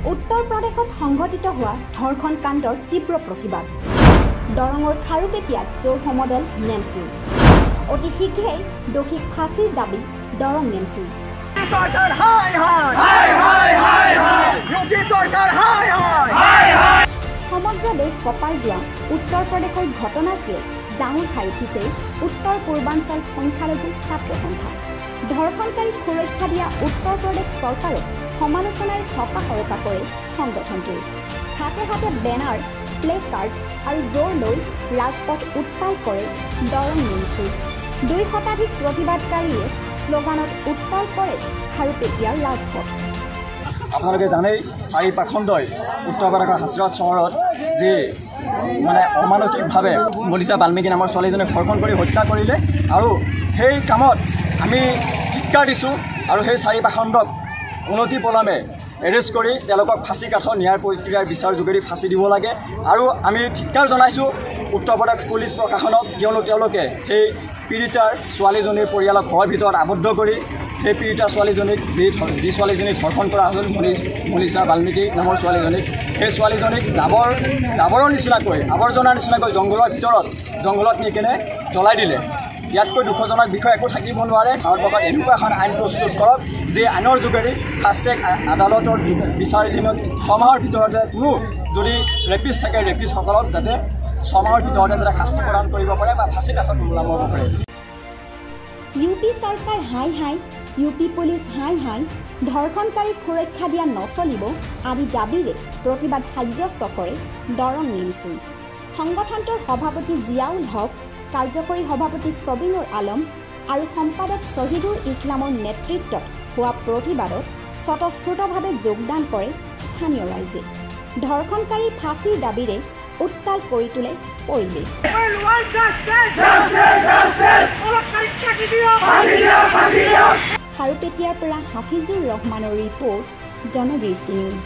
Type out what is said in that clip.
উত্তৰ প্ৰদেশত সংঘটিত হোৱা ধৰ্ষণ কাণ্ডৰ তীব্ৰ প্ৰতিবাদ দৰঙৰ খাৰুপেটিয়াত জোৰ সমদল নেমচুৰ অতি শীঘ্ৰেই দোষীক ফাঁচীৰ দাবী দৰং নেমচুৰ সমগ্ৰ দেশ কঁপাই যোৱা উত্তৰ প্ৰদেশৰ ঘটনাকলৈ জাঙুৰ খাই উঠিছে উত্তৰ পূৰ্বাঞ্চল সংখ্যালঘু ছাত্ৰ সন্থা ধৰ্ষণকাৰীক সুৰক্ষা দিয়া উত্তৰ প্ৰদেশ চৰকাৰক সমালোচনাৰ থকা সৰকা কৰে সংগঠনটোৱে হাতে হাতে বেনাৰ প্লে কাৰ্ড আৰু জোৰ লৈ ৰাজপথ উত্তাল কৰে দৰং নেমচুৰ 2 শতাধিক প্ৰতিবাদকাৰীয়ে শ্লোগানত উত্তাল কৰে খাৰুপেটিয়াৰ ৰাজপথ আপোনালোকে জানেই চাৰিপাখণ্ডই উত্তৰ প্ৰদেশৰ হাছৰাট চহৰত যি মানে অমানসিকভাৱে মলিছা বাল্মীকি নামৰ ছোৱালীজনীক ধৰ্ষণ কৰি হত্যা কৰিলে আৰু সেই কামত আমি ধিক্কাৰ দিছোঁ আৰু সেই চাৰিপাখণ্ডক অনতিপলমে এৰেষ্ট কৰি তেওঁলোকক ফাঁচী কাঠৰ ন্যায় প্ৰক্ৰিয়াৰ বিচাৰ যোগেদি ফাঁচী দিব লাগে আৰু আমি ধিক্কাৰ জনাইছোঁ উত্তৰ প্ৰদেশ পুলিচ প্ৰশাসনক কিয়নো তেওঁলোকে সেই পীড়িতাৰ ছোৱালীজনীৰ পৰিয়ালক ঘৰৰ ভিতৰত আবদ্ধ কৰি সেই পীড়িতা ছোৱালীজনীক যি ছোৱালীজনীক ধৰ্ষণ কৰা হৈছিল মলিছা বাল্মীকি নামৰ ছোৱালীজনীক সেই ছোৱালীজনীক জাবৰৰ নিচিনাকৈ আৱৰ্জনাৰ নিচিনাকৈ জংঘলত নি কেনে জ্বলাই দিলে ইয়াতকৈ দুখজনক বিষয় একো থাকিব নোৱাৰে ভাৰতবৰ্ষত এনেকুৱা এখন আইন প্ৰস্তুত কৰক যে আইনৰ যোগেদি ফাষ্ট ট্ৰেক আদালতৰ বিচাৰাধীনত 6 মাহৰ ভিতৰতে কোনো যদি ৰেপিষ্ট থাকে ৰেপিষ্টসকলক যাতে 6 মাহৰ ভিতৰতে যাতে শাস্তি প্ৰদান কৰিব পাৰে বা ফাঁচী কাঠত ওলাব পাৰে ইউপি চৰকাৰ হাই হাই ইউপি পুলিচ হাই হাই ধৰ্ষণকাৰীক সুৰক্ষা দিয়া নচলিব আদি দাবীৰে প্ৰতিবাদ সাব্যস্ত কৰে দৰং নেমচুৰ সংগঠনটোৰ সভাপতি জিয়াউল হক কাৰ্যকৰী সভাপতি ছবিনুৰ আলম আৰু সম্পাদক শ্বহীদুল ইছলামৰ নেতৃত্বত হোৱা প্ৰতিবাদত স্বতঃস্ফূৰ্তভাৱে যোগদান কৰে স্থানীয় ৰাইজে ধৰ্ষণকাৰীৰ ফাঁচীৰ দাবীৰে উত্তাল কৰি তোলে পৰিৱেশ খাৰুপেটিয়াৰ পৰা হাফিজুৰ ৰহমানৰ ৰিপৰ্ট জনদৃষ্টি নিউজ